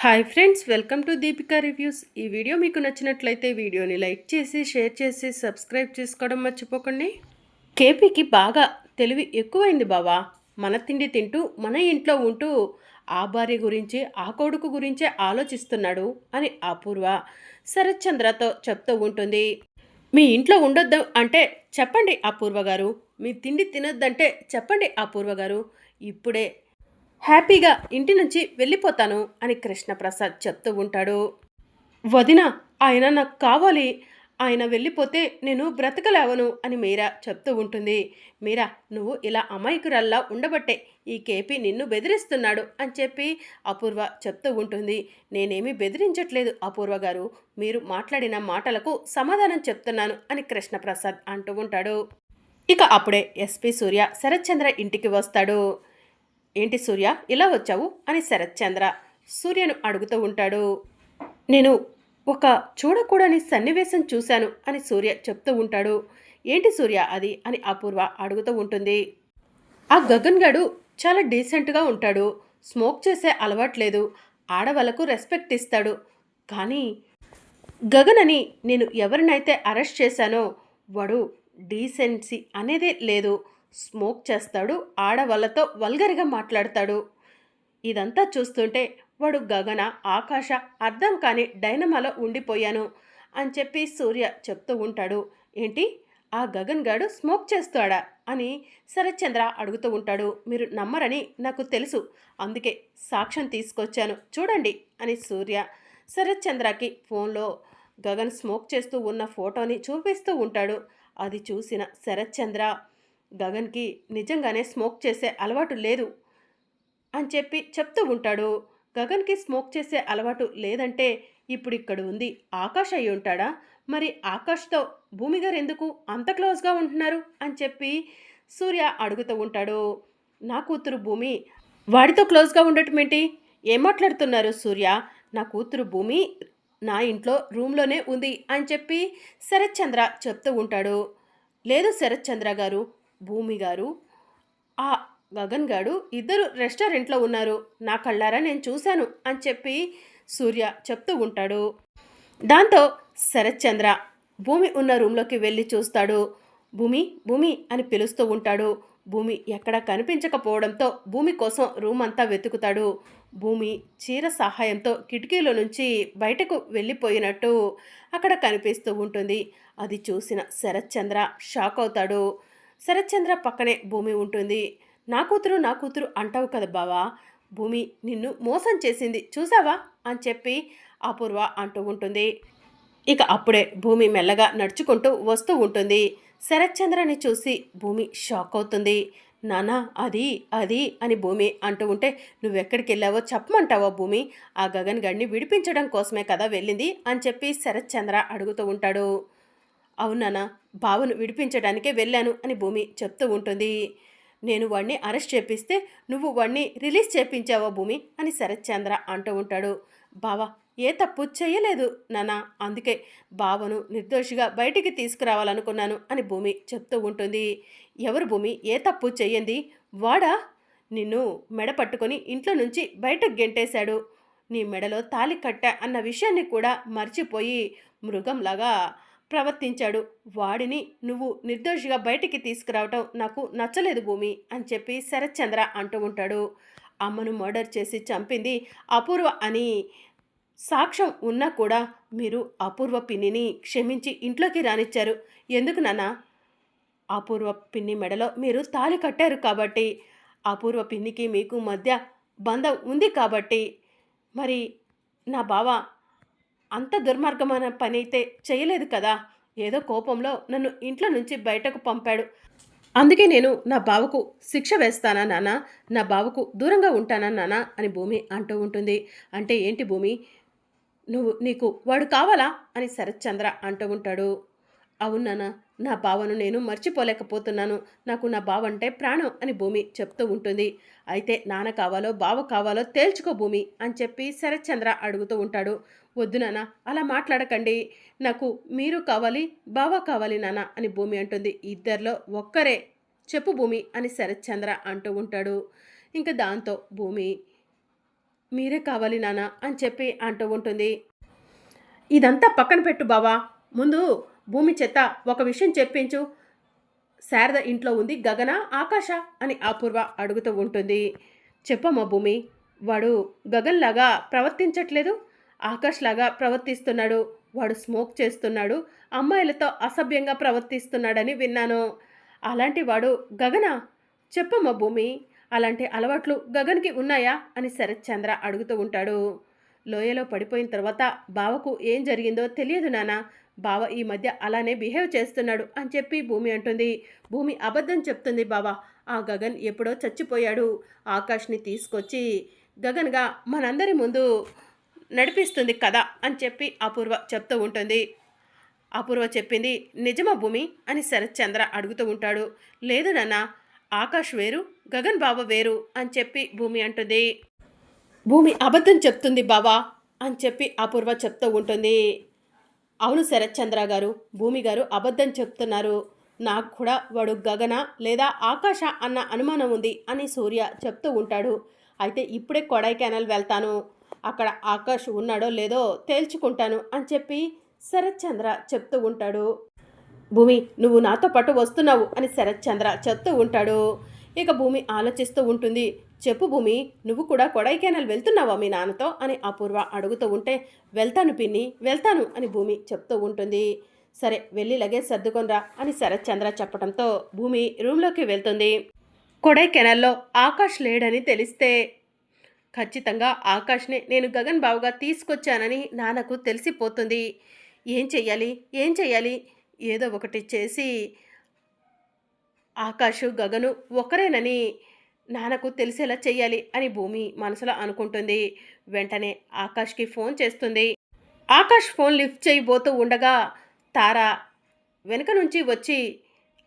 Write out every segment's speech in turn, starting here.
Hi friends, welcome to Deepika reviews. ఈ video మీకు నచ్చినట్లయితే వీడియోని లైక్ చేసి షేర్ చేసి సబ్స్క్రైబ్ చేసుకోవడం మర్చిపోకండి. కేపీకి బాగా తెలివి ఎక్కువైంది బావా. మన తిండి తింటూ మన ఇంట్లో ఉంటూ ఆ భార్య గురించి ఆ కొడుకు గురించే ఆలోచిస్తున్నాడు అని అపూర్వ శరత్ చంద్రతో చెప్తూ ఉంటుంది. మీ ఇంట్లో ఉండొద్దు అంటే చెప్పండి అపూర్వ గారు, మీ తిండి తినొద్దంటే చెప్పండి అపూర్వ గారు, ఇప్పుడే హ్యాపీగా ఇంటి నుంచి వెళ్ళిపోతాను అని కృష్ణప్రసాద్ చెప్తూ ఉంటాడు. వదిన, ఆయన నాకు కావాలి, ఆయన వెళ్ళిపోతే నేను బ్రతకలేవను అని మీరా చెప్తూ ఉంటుంది. మీరా, నువ్వు ఇలా అమాయకురల్లా ఉండబట్టే ఈ కేపీ నిన్ను బెదిరిస్తున్నాడు అని చెప్పి అపూర్వ చెప్తూ ఉంటుంది. నేనేమీ బెదిరించట్లేదు అపూర్వ గారు, మీరు మాట్లాడిన మాటలకు సమాధానం చెప్తున్నాను అని కృష్ణప్రసాద్ అంటూ ఉంటాడు. ఇక అప్పుడే ఎస్పీ సూర్య శరత్చంద్ర ఇంటికి వస్తాడు. ఏంటి సూర్య, ఇలా వచ్చావు అని శరత్చంద్ర సూర్యను అడుగుతూ ఉంటాడు. నేను ఒక చూడకూడని సన్నివేశం చూశాను అని సూర్య చెప్తూ ఉంటాడు. ఏంటి సూర్య అది అని అపూర్వ అడుగుతూ ఉంటుంది. ఆ గగన్ గడు చాలా డీసెంట్గా ఉంటాడు, స్మోక్ చేసే అలవాట్లేదు, ఆడవాళ్లకు రెస్పెక్ట్ ఇస్తాడు. కానీ గగన్ అని నేను ఎవరినైతే అరెస్ట్ చేశానో వాడు డీసెన్సీ అనేదే లేదు, స్మోక్ చేస్తాడు, ఆడవాళ్ళతో వల్గర్గా మాట్లాడతాడు. ఇదంతా చూస్తుంటే వాడు గగన ఆకాశ అర్థం కాని డైనమాలో ఉండిపోయాను అని చెప్పి సూర్య చెప్తూ ఉంటాడు. ఏంటి, ఆ గగన్ గాడు స్మోక్ చేస్తాడా అని శరత్చంద్ర అడుగుతూ ఉంటాడు. మీరు నమ్మరని నాకు తెలుసు, అందుకే సాక్ష్యం తీసుకొచ్చాను చూడండి అని సూర్య శరత్చంద్రకి ఫోన్లో గగన్ స్మోక్ చేస్తూ ఉన్న ఫోటోని చూపిస్తూ ఉంటాడు. అది చూసిన శరత్చంద్ర గగన్కి నిజంగానే స్మోక్ చేసే అలవాటు లేదు అని చెప్పి చెప్తూ ఉంటాడు. గగన్కి స్మోక్ చేసే అలవాటు లేదంటే ఇప్పుడు ఇక్కడ ఉంది ఆకాష్ అయి ఉంటాడా? మరి ఆకాష్తో భూమి గారు ఎందుకు అంత క్లోజ్గా ఉంటున్నారు అని చెప్పి సూర్య అడుగుతూ ఉంటాడు. నా కూతురు భూమి వాడితో క్లోజ్గా ఉండటం ఏంటి? ఏం మాట్లాడుతున్నారు సూర్య? నా కూతురు భూమి నా ఇంట్లో రూమ్లోనే ఉంది అని చెప్పి శరత్చంద్ర చెప్తూ ఉంటాడు. లేదు శరత్చంద్ర గారు, భూమి గారు, ఆ గగన్ గాడు ఇద్దరు రెస్టారెంట్లో ఉన్నారు, నా కళ్ళారా నేను చూశాను అని చెప్పి సూర్య చెప్తూ ఉంటాడు. దాంతో శరత్చంద్ర భూమి ఉన్న రూమ్లోకి వెళ్ళి చూస్తాడు. భూమి భూమి అని పిలుస్తూ ఉంటాడు. భూమి ఎక్కడా కనిపించకపోవడంతో భూమి కోసం రూమ్ అంతా వెతుకుతాడు. భూమి చీర సహాయంతో కిటికీలో నుంచి బయటకు వెళ్ళిపోయినట్టు అక్కడ కనిపిస్తూ ఉంటుంది. అది చూసిన శరత్చంద్ర షాక్ అవుతాడు. శరత్చంద్ర పక్కనే భూమి ఉంటుంది. నా కూతురు అంటావు కదా బావా, భూమి నిన్ను మోసం చేసింది చూసావా అని చెప్పి అపూర్వ అంటూ ఉంటుంది. ఇక అప్పుడే భూమి మెల్లగా నడుచుకుంటూ వస్తూ ఉంటుంది. శరత్చంద్రని చూసి భూమి షాక్ అవుతుంది. నానా అది అది అని భూమి అంటూ ఉంటే, నువ్వెక్కడికి వెళ్ళావో చెప్పమంటావా భూమి? ఆ గగన్ గడిని విడిపించడం కోసమే కదా వెళ్ళింది అని చెప్పి శరత్చంద్ర అడుగుతూ ఉంటాడు. అవునానా, బావను విడిపించడానికే వెళ్ళాను అని భూమి చెప్తూ ఉంటుంది. నేను వాడిని అరెస్ట్ చేపిస్తే నువ్వు వాడిని రిలీజ్ చేపించావా భూమి అని శరత్చంద్ర అంటూ ఉంటాడు. బావా ఏ తప్పు చేయలేదు నానా, అందుకే బావను నిర్దోషిగా బయటికి తీసుకురావాలనుకున్నాను అని భూమి చెప్తూ ఉంటుంది. ఎవరు భూమి ఏ తప్పు చెయ్యంది? వాడా నిన్ను మెడ పట్టుకొని ఇంట్లో నుంచి బయటకు గెంటేశాడు, నీ మెడలో తాళి కట్టా అన్న విషయాన్ని కూడా మర్చిపోయి మృగంలాగా ప్రవర్తించాడు. వాడిని నువ్వు నిర్దోషిగా బయటికి తీసుకురావటం నాకు నచ్చలేదు భూమి అని చెప్పి శరత్చంద్ర అంటూ ఉంటాడు. అమ్మను మర్డర్ చేసి చంపింది అపూర్వ అని సాక్ష్యం ఉన్నా కూడా మీరు అపూర్వ పిన్నిని క్షమించి ఇంట్లోకి రానిచ్చారు. ఎందుకు నాన్న? అపూర్వ పిన్ని మెడలో మీరు తాళి కట్టారు కాబట్టి, అపూర్వ పిన్నికి మీకు మధ్య బంధం ఉంది కాబట్టి. మరి నా బావ అంత దుర్మార్గమైన పని అయితే చేయలేదు కదా, ఏదో కోపంలో నన్ను ఇంట్లో నుంచి బయటకు పంపాడు, అందుకే నేను నా బావకు శిక్ష వేస్తానా నాన్న, నా బావకు దూరంగా ఉంటానా నాన్న అని భూమి అంటూ ఉంటుంది. అంటే ఏంటి భూమి, నీకు వాడు కావాలా అని శరత్చంద్ర అంటూ ఉంటాడు. అవును నాన్న, నా బావను నేను మర్చిపోలేకపోతున్నాను, నాకు నా బావ అంటే ప్రాణం అని భూమి చెప్తూ ఉంటుంది. అయితే నాన్న కావాలో బావ కావాలో తేల్చుకో భూమి అని చెప్పి శరత్చంద్ర అడుగుతూ ఉంటాడు. వద్దు నాన్న, అలా మాట్లాడకండి, నాకు మీరు కావాలి బావ కావాలి నాన్న అని భూమి అంటుంది. ఇద్దరిలో ఒక్కరే చెప్పు భూమి అని శరత్చంద్ర అంటూ ఉంటాడు. ఇంకా దాంతో భూమి మీరే కావాలి నాన్న అని చెప్పి అంటూ ఉంటుంది. ఇదంతా పక్కన పెట్టు బావా. ముందు భూమి చేత ఒక విషయం చెప్పించు. శారద ఇంట్లో ఉంది గగన, ఆకాశ అని అపూర్వ అడుగుతూ ఉంటుంది. చెప్పమ్మా భూమి. వాడు గగన్‌లాగా ప్రవర్తించట్లేదు. ఆకాష్‌లాగా ప్రవర్తిస్తున్నాడు. వాడు స్మోక్ చేస్తున్నాడు. అమ్మాయిలతో అసభ్యంగా ప్రవర్తిస్తున్నాడని విన్నాను. అలాంటి వాడు గగనా? చెప్పమ్మా భూమి. అలాంటి అలవాట్లు గగన్‌కి ఉన్నాయా? అని శరత్చంద్ర అడుగుతూ ఉంటాడు. లోయలో పడిపోయిన తర్వాత బావకు ఏం జరిగిందో తెలియదు నాన్న. బావ ఈ మధ్య అలానే బిహేవ్ చేస్తున్నాడు అని చెప్పి భూమి అంటుంది. భూమి అబద్ధం చెప్తుంది బావ. ఆ గగన్ ఎప్పుడో చచ్చిపోయాడు. ఆకాష్ని తీసుకొచ్చి గగన్గా మనందరి ముందు నడిపిస్తుంది కదా అని చెప్పి అపూర్వ చెప్తూ ఉంటుంది. అపూర్వ చెప్పింది నిజమా భూమి అని శరత్చంద్ర అడుగుతూ ఉంటాడు. లేదు నాన్న, ఆకాష్ వేరు, గగన్ బావ వేరు అని చెప్పి భూమి అంటుంది. భూమి అబద్ధం చెప్తుంది బావా అని చెప్పి అపూర్వ చెప్తూ ఉంటుంది. అవును శరత్చంద్ర గారు, భూమి గారు అబద్ధం చెప్తున్నారు. నాకు కూడా వాడు గగన లేదా ఆకాశ అన్న అనుమానం ఉంది అని సూర్య చెప్తూ ఉంటాడు. అయితే ఇప్పుడే కొడైకెనాల్ వెళ్తాను. అక్కడ ఆకాష్ ఉన్నాడో లేదో తేల్చుకుంటాను అని చెప్పి శరత్చంద్ర చెప్తూ ఉంటాడు. భూమి నువ్వు నాతో పాటు వస్తున్నావు అని శరత్చంద్ర చెప్తూ ఉంటాడు. ఇక భూమి ఆలోచిస్తూ ఉంటుంది. చెప్పు భూమి, నువ్వు కూడా కొడైకెనాల్ వెళ్తున్నావా మీ నాన్నతో అని అపూర్వ అడుగుతూ ఉంటే, వెళ్తాను పిన్ని, వెళ్తాను అని భూమి చెప్తూ ఉంటుంది. సరే వెళ్ళి లగేజ్ సర్దుకొనిరా అని శరత్చంద్ర చెప్పడంతో భూమి రూమ్లోకి వెళ్తుంది. కొడైకెనాల్లో ఆకాష్ లేడని తెలిస్తే ఖచ్చితంగా ఆకాష్ని నేను గగన్ బావుగా తీసుకొచ్చానని నాన్నకు తెలిసిపోతుంది. ఏం చెయ్యాలి, ఏం చెయ్యాలి, ఏదో ఒకటి చేసి ఆకాషు గగను ఒకరేనని నాన్నకు తెలిసేలా చెయ్యాలి అని భూమి మనసులో అనుకుంటుంది. వెంటనే ఆకాష్కి ఫోన్ చేస్తుంది. ఆకాష్ ఫోన్ లిఫ్ట్ చేయబోతూ ఉండగా తార వెనుక నుంచి వచ్చి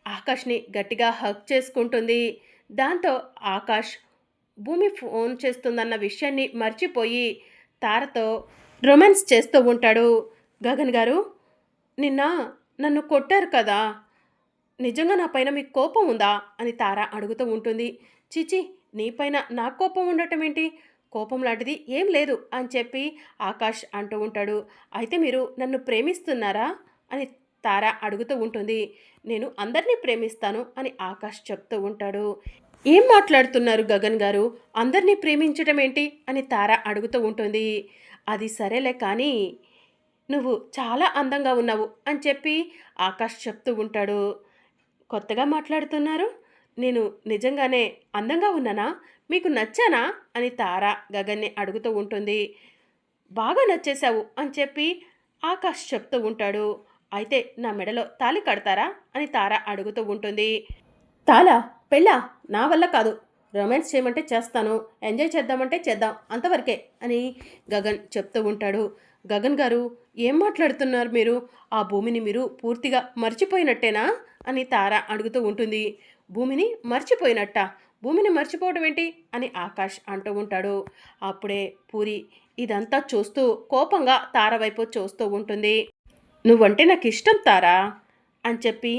ఆకాష్ని గట్టిగా హగ్ చేసుకుంటుంది. దాంతో ఆకాష్ భూమి ఫోన్ చేస్తుందన్న విషయాన్ని మర్చిపోయి తారతో రొమాన్స్ చేస్తూ ఉంటాడు. గగన్ గారు, నిన్న నన్ను కొట్టారు కదా, నిజంగా నా పైన మీకు కోపం ఉందా అని తార అడుగుతూ ఉంటుంది. చిచి, నీపైన నాకు కోపం ఉండటం ఏంటి, కోపం లాంటిది ఏం లేదు అని చెప్పి ఆకాష్ అంటూ ఉంటాడు. అయితే మీరు నన్ను ప్రేమిస్తున్నారా అని తార అడుగుతూ ఉంటుంది. నేను అందరినీ ప్రేమిస్తాను అని ఆకాష్ చెప్తూ ఉంటాడు. ఏం మాట్లాడుతున్నారు గగన్ గారు, అందరినీ ప్రేమించడం ఏంటి అని తార అడుగుతూ ఉంటుంది. అది సరేలే కానీ నువ్వు చాలా అందంగా ఉన్నావు అని చెప్పి ఆకాష్ చెప్తూ ఉంటాడు. కొత్తగా మాట్లాడుతున్నారు, నేను నిజంగానే అందంగా ఉన్నానా, మీకు నచ్చానా అని తార గగన్ని అడుగుతూ ఉంటుంది. బాగా నచ్చేశావు అని చెప్పి ఆకాష్ చెప్తూ ఉంటాడు. అయితే నా మెడలో తాళి కడతారా అని తార అడుగుతూ ఉంటుంది. తాళా, పెళ్ళా, నా వల్ల కాదు. రొమాన్స్ చేయమంటే చేస్తాను, ఎంజాయ్ చేద్దామంటే చేద్దాం, అంతవరకే అని గగన్ చెప్తూ ఉంటాడు. గగన్ గారు, ఏం మాట్లాడుతున్నారు మీరు, ఆ భూమిని మీరు పూర్తిగా మర్చిపోయినట్టేనా అని తార అడుగుతూ ఉంటుంది. భూమిని మర్చిపోయినట్ట, భూమిని మర్చిపోవడం ఏంటి అని ఆకాష్ అంటూ ఉంటాడు. అప్పుడే పూరి ఇదంతా చూస్తూ కోపంగా తార వైపు చూస్తూ ఉంటుంది. నువ్వంటే నాకు ఇష్టం తారా అని చెప్పి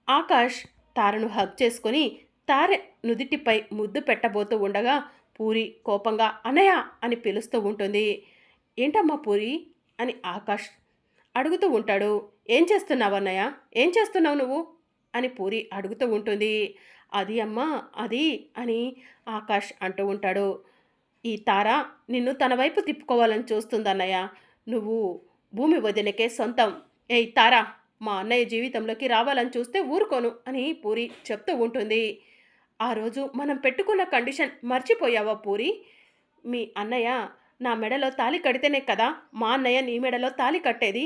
ఆకాష్ తారను హగ్ చేసుకొని తార నుదిటిపై ముద్దు పెట్టబోతూ ఉండగా పూరి కోపంగా అన్నయ్య అని పిలుస్తూ ఉంటుంది. ఏంటమ్మా పూరి అని ఆకాష్ అడుగుతూ ఉంటాడు. ఏం చేస్తున్నావు అన్నయ్య, ఏం చేస్తున్నావు నువ్వు అని పూరి అడుగుతూ ఉంటుంది. అది అమ్మా అది అని ఆకాష్ అంటూ ఉంటాడు. ఈ తార నిన్ను తన వైపు తిప్పుకోవాలని చూస్తుందన్నయ్య, నువ్వు భూమి వదినకే సొంతం. ఏయ్ తారా, మా అన్నయ్య జీవితంలోకి రావాలని చూస్తే ఊరుకోను అని పూరి చెప్తూ ఉంటుంది. ఆ రోజు మనం పెట్టుకున్న కండిషన్ మర్చిపోయావా పూరి, మీ అన్నయ్య నా మెడలో తాళి కడితేనే కదా మా అన్నయ్య నీ మెడలో తాళి కట్టేది.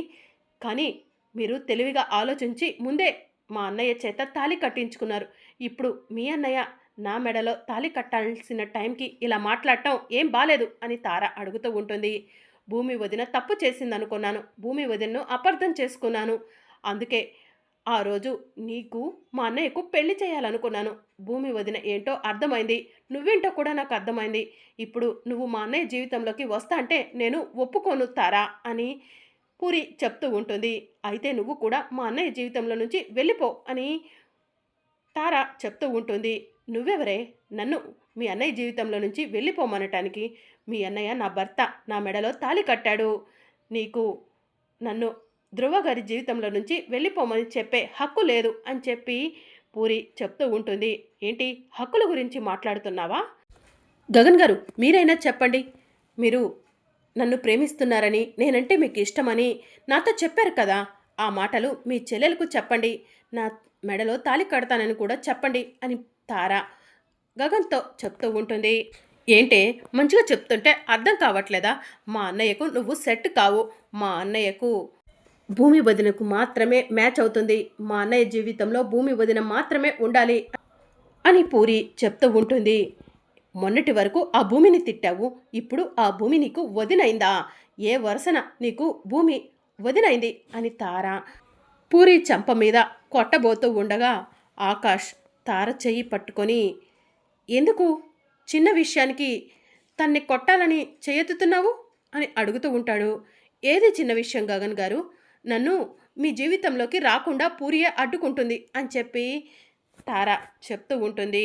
కానీ మీరు తెలివిగా ఆలోచించి ముందే మా అన్నయ్య చేత తాళి కట్టించుకున్నారు. ఇప్పుడు మీ అన్నయ్య నా మెడలో తాళి కట్టాల్సిన టైంకి ఇలా మాట్లాడటం ఏం బాలేదు అని తార అడుగుతూ ఉంటుంది. భూమి వదిన తప్పు చేసిందనుకున్నాను, భూమి వదినను అపార్థం చేసుకున్నాను. అందుకే ఆ రోజు నీకు మా అన్నయ్యకు పెళ్లి చేయాలనుకున్నాను. భూమి వదిన ఏంటో అర్థమైంది, నువ్వేంటో కూడా నాకు అర్థమైంది. ఇప్పుడు నువ్వు మా అన్నయ్య జీవితంలోకి వస్తా అంటే నేను ఒప్పుకోను తారా అని పూరి చెప్తూ ఉంటుంది. అయితే నువ్వు కూడా మా అన్నయ్య జీవితంలో నుంచి వెళ్ళిపో అని తార చెప్తూ ఉంటుంది. నువ్వెవరే నన్ను మీ అన్నయ్య జీవితంలో నుంచి వెళ్ళిపోమనటానికి, మీ అన్నయ్య నా భర్త, నా మెడలో తాళి కట్టాడు. నీకు నన్ను ధ్రువ గారి జీవితంలో నుంచి వెళ్ళిపోమని చెప్పే హక్కు లేదు అని చెప్పి పూరి చెప్తూ ఉంటుంది. ఏంటి హక్కుల గురించి మాట్లాడుతున్నావా? గగన్ గారు మీరైనా చెప్పండి. మీరు నన్ను ప్రేమిస్తున్నారని, నేనంటే మీకు ఇష్టమని నాతో చెప్పారు కదా. ఆ మాటలు మీ చెల్లెలకు చెప్పండి. నా మెడలో తాళి కడతానని కూడా చెప్పండి అని తార గగన్తో చెప్తూ ఉంటుంది. ఏంటే మంచిగా చెప్తుంటే అర్థం కావట్లేదా? మా అన్నయ్యకు నువ్వు సెట్ కావు. మా అన్నయ్యకు భూమి వదినకు మాత్రమే మ్యాచ్ అవుతుంది. మా అన్నయ్య జీవితంలో భూమి వదిన మాత్రమే ఉండాలి అని పూరి చెప్తూ ఉంటుంది. మొన్నటి వరకు ఆ భూమిని తిట్టావు, ఇప్పుడు ఆ భూమి నీకు వదినైందా? ఏ వరుసన నీకు భూమి వదినైంది అని తార పూరి చంప మీద కొట్టబోతూ ఉండగా ఆకాష్ తార చెయ్యి పట్టుకొని, ఎందుకు చిన్న విషయానికి తన్ని కొట్టాలని చేయెత్తుతున్నావు అని అడుగుతూ ఉంటాడు. ఏది చిన్న విషయం గగన్ గారు? నన్ను మీ జీవితంలోకి రాకుండా పూరియే అడ్డుకుంటుంది అని చెప్పి తార చెప్తూ ఉంటుంది.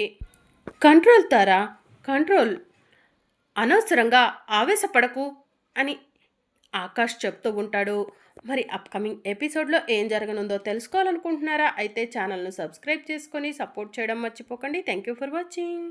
కంట్రోల్ తారా, కంట్రోల్. అనవసరంగా ఆవేశపడకు అని ఆకాష్ చెప్తూ ఉంటాడు. మరి అప్కమింగ్ ఎపిసోడ్లో ఏం జరగనుందో తెలుసుకోవాలనుకుంటున్నారా? అయితే ఛానల్ను సబ్స్క్రైబ్ చేసుకొని సపోర్ట్ చేయడం మర్చిపోకండి. Thank you for watching.